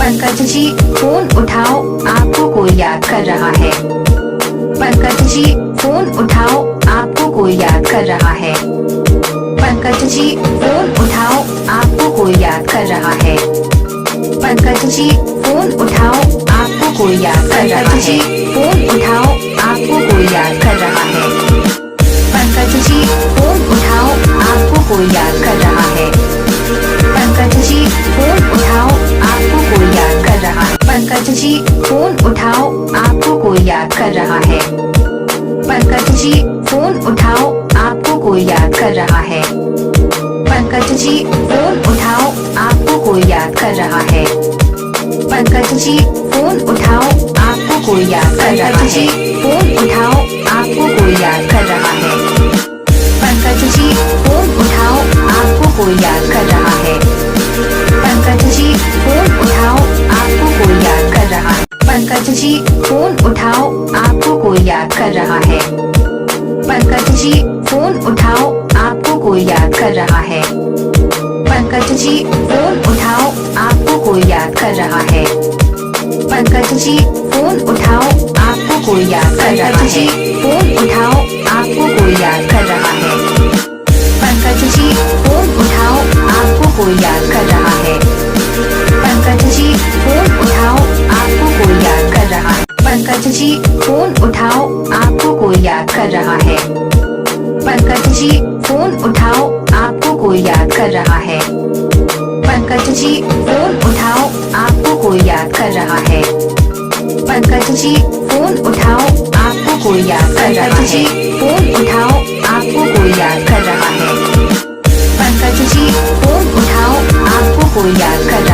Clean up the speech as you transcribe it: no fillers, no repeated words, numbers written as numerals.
Pankaj ji phone उठाओ, आपको कोई याद कर रहा है। पंकज जी फोन उठाओ, आपको कोई याद कर रहा है। पंकज जी फोन उठाओ, आपको कोई याद कर रहा है। पंकज जी फोन उठाओ, आपको कोई याद कर रहा है। फोन उठाओ, आपको कोई याद कर रहा है। पंकज जी फोन उठाओ, आपको कोई याद कर रहा है। पंकज जी फोन उठाओ, आपको कोई याद कर रहा है। पंकज जी फोन उठाओ, आपको कोई याद कर रहा है। पंकज जी फोन उठाओ, आपको कोई याद कर रहा है। पंकज जी फोन उठाओ, आपको कोई याद कर रहा है। पंकज जी फोन उठाओ, आपको कोई याद कर रहा है। फोन उठाओ, आपको कोई याद कर रहा है। पंकज जी फोन उठाओ, आपको कोई याद कर रहा है। पंकज जी फोन उठाओ, आपको कोई याद कर रहा है। पंकज जी फोन उठाओ, आपको कोई याद कर रहा है। पंकज जी फोन उठाओ, आपको कोई याद कर रहा है। पंकज जी फोन उठाओ, आपको कोई याद कर रहा है। पंकज जी फोन उठाओ, आपको कोई याद कर रहा है। फोन उठाओ, आपको कोई याद कर रहा है। पंकज जी फोन उठाओ, आपको कोई याद कर रहा है। पंकज जी फोन उठाओ, आपको कोई याद कर रहा है। पंकज जी फोन उठाओ, आपको कोई याद कर रहा है। पंकज जी फोन उठाओ, आपको कोई याद कर रहा है। पंकज जी फोन उठाओ, आपको कोई याद कर रहा है। पंकज जी फोन उठाओ, आपको कोई याद कर रहा है। फोन उठाओ, आपको कोई याद कर रहा है। पंकज जी फोन उठाओ, आपको कोई याद कर